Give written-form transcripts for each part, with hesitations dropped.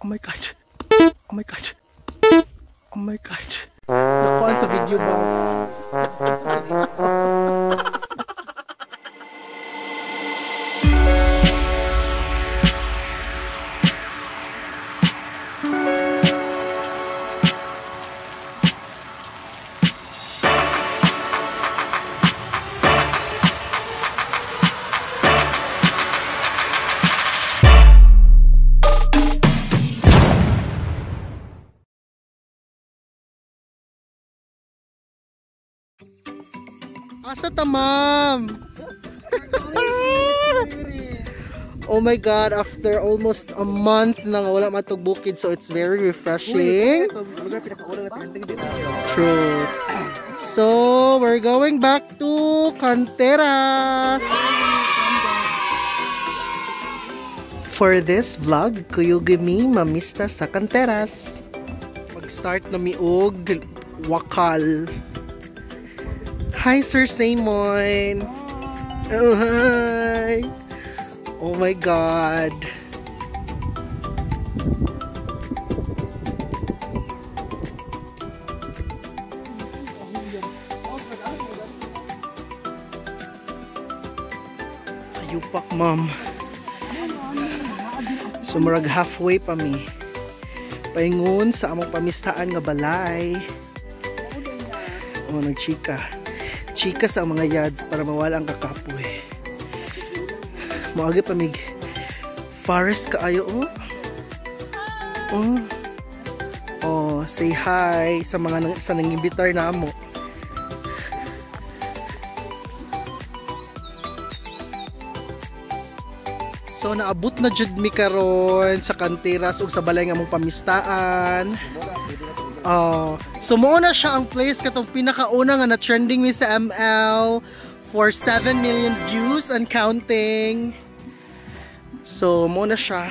my god. Oh my god. Oh my god. Nakuha sa video ba? Asa ta, ma'am? Oh my god, after almost a month nang wala matog bukid, so it's very refreshing. True. So, we're going back to Canteras. For this vlog, kuyugi mi mamista sa Canteras. Mag-start na miog wakal. Hi, Sir Simon. Oh, hi. Oh my God. Ayupak, ma'am. So, murag halfway pa mi. Paingon sa among pamistaan nga balay. Oh, nagchika. Chika sa mga yads para mawala ang kakapoy. Maagi pamig forest kaayo, oh. Oh. Oh, say hi sa mga sa nangimbitar namo. So naabot na jud mi karon sa Canteras ug sa balay nga among pamistaan. So muna siya ang place katong pinakauna nga na trending mi sa ML for 7 million views and counting. So muna siya.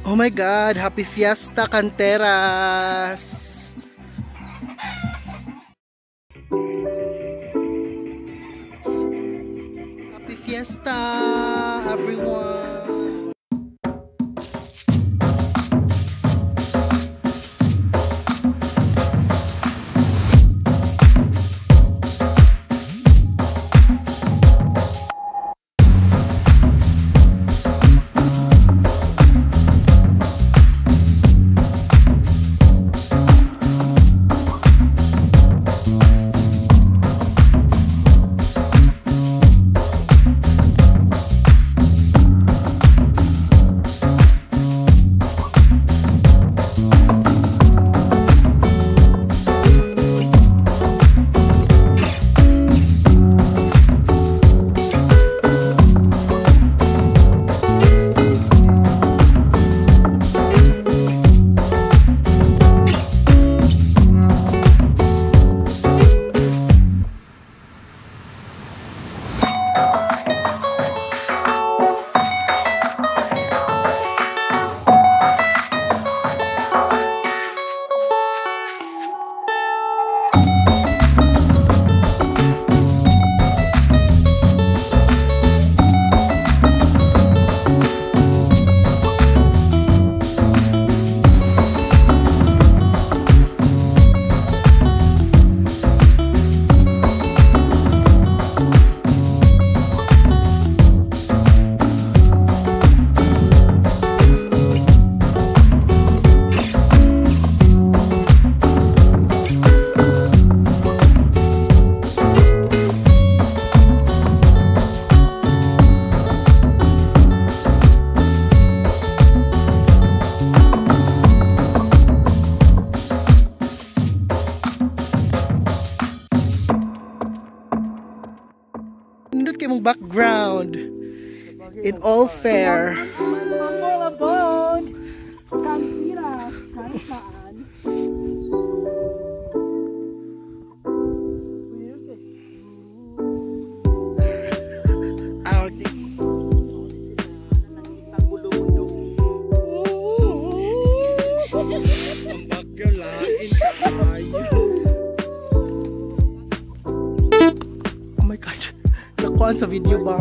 Oh my god, happy fiesta Canteras. Happy fiesta everyone. Background in all fair. Oh my god. Nakuha sa video ba?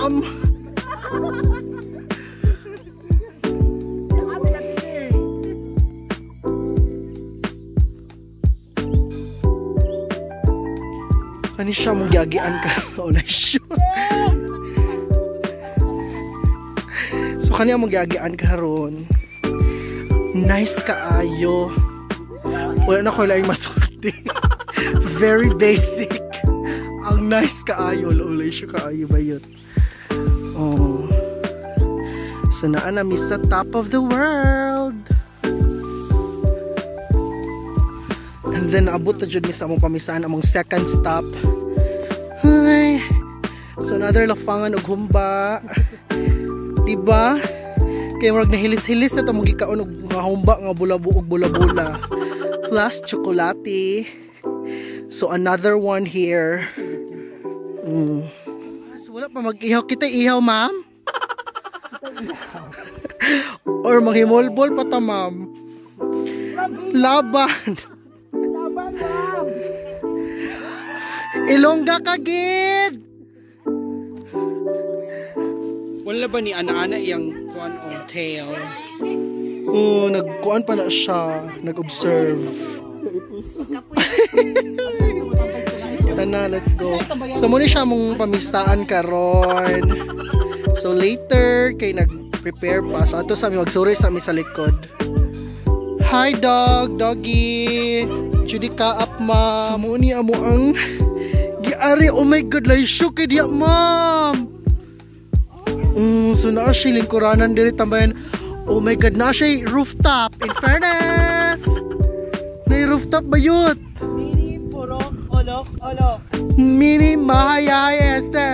Kani siya mong giagian ka. O na siya. So kani mong giagian ka ron. Nice kaayo. Wala na ko lang masulti. Very basic. Ang nice kaayo. Ulay siya kaayo ba yun? Oh. So naan na mi sa top of the world. And then naabot na dyan mi sa among pamisahan among second stop. Ay. So another lafangan og humba. Diba? Kaya marag nahilis-hilis na itong gikaon og mga humba nga bula-buog bula-bula. Plus chocolate. So another one here. So wala pa mag-ihaw. Kita ihaw, ma'am? Or maghimolbol pa ta, ma'am? Laban. Laban, ma'am. Ilongga ka, gid. Wala ba ni ana-ana iyang kuan on tail? Nagkuan pa na siya. Nag-observe. Tana, let's go. So muna siya mong pamistaan karon. So later kay nag-prepare pa. So ato sa mi magsuri sa mi sa likod. Hi dog, doggy. Judika up ma. So muna amo ang giari. Oh my god, lai shook kay diya, ma'am. So naa siya lingkuranan diri tambayan. Oh my god, naa siya rooftop. In fairness, may rooftop ba yun? Mini purok olok olok. Mini mahayay ese.